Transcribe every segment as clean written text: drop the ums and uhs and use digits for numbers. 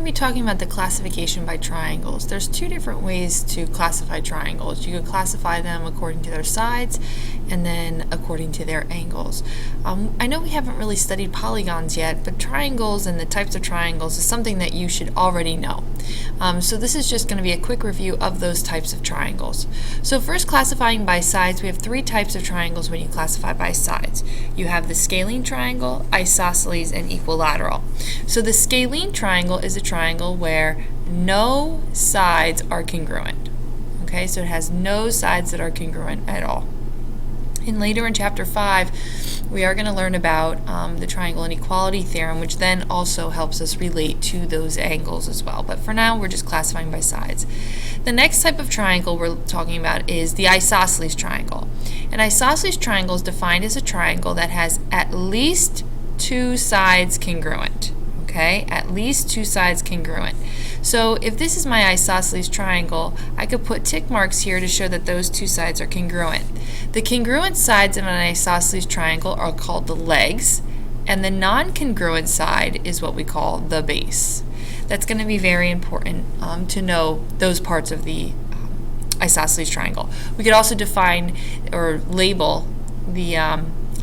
be talking about the classification by triangles. There's two different ways to classify triangles. You could classify them according to their sides and then according to their angles. I know we haven't really studied polygons yet, but triangles and the types of triangles is something that you should already know. So this is just going to be a quick review of those types of triangles. So first, classifying by sides, we have three types of triangles when you classify by sides. You have the scalene triangle, isosceles, and equilateral. So the scalene triangle is a triangle where no sides are congruent. Okay, so it has no sides that are congruent at all. And later in chapter 5, we are going to learn about the triangle inequality theorem, which then also helps us relate to those angles as well. But for now, we're just classifying by sides. The next type of triangle we're talking about is the isosceles triangle. An isosceles triangle is defined as a triangle that has at least two sides congruent. Okay, at least two sides congruent. So if this is my isosceles triangle, I could put tick marks here to show that those two sides are congruent. The congruent sides of an isosceles triangle are called the legs, and the non-congruent side is what we call the base. That's going to be very important to know those parts of the isosceles triangle. We could also define or label the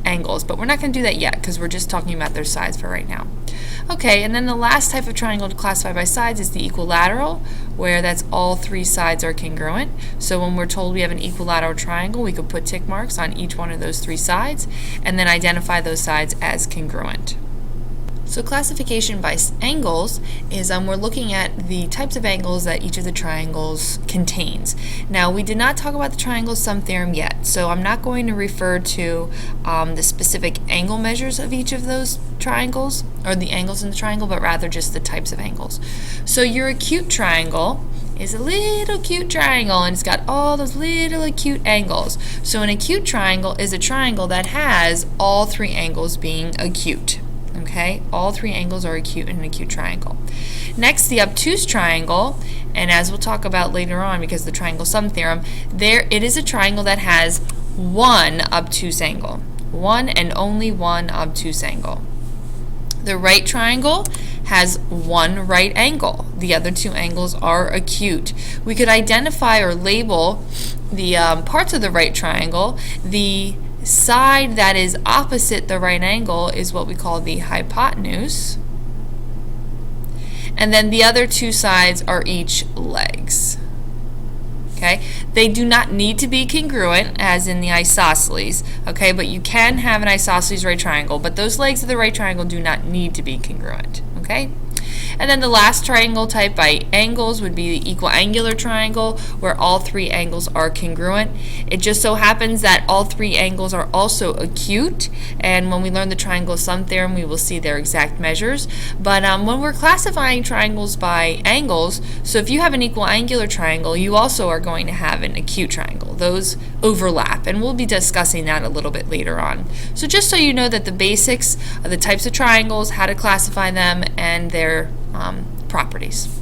angles, but we're not going to do that yet because we're just talking about their sides for right now. Okay, and then the last type of triangle to classify by sides is the equilateral, where that's all three sides are congruent. So when we're told we have an equilateral triangle, we could put tick marks on each one of those three sides and then identify those sides as congruent. So classification by angles is we're looking at the types of angles that each of the triangles contains. Now, we did not talk about the triangle sum theorem yet, so I'm not going to refer to the specific angle measures of each of those triangles, or the angles in the triangle, but rather just the types of angles. So your acute triangle is a little acute triangle, and it's got all those little acute angles. So an acute triangle is a triangle that has all three angles being acute. Okay, all three angles are acute in an acute triangle. Next, the obtuse triangle, and as we'll talk about later on because of the triangle sum theorem, it is a triangle that has one obtuse angle. One and only one obtuse angle. The right triangle has one right angle. The other two angles are acute. We could identify or label the parts of the right triangle. The side that is opposite the right angle is what we call the hypotenuse. And then the other two sides are each legs. Okay, they do not need to be congruent as in the isosceles, okay, but you can have an isosceles right triangle, but those legs of the right triangle do not need to be congruent, okay? And then the last triangle type by angles would be the equiangular triangle, where all three angles are congruent. It just so happens that all three angles are also acute, and when we learn the triangle sum theorem, we will see their exact measures. But when we're classifying triangles by angles, so if you have an equiangular triangle, you also are going to have an acute triangle. Those overlap, and we'll be discussing that a little bit later on. So just so you know that the basics of the types of triangles, how to classify them, and their properties.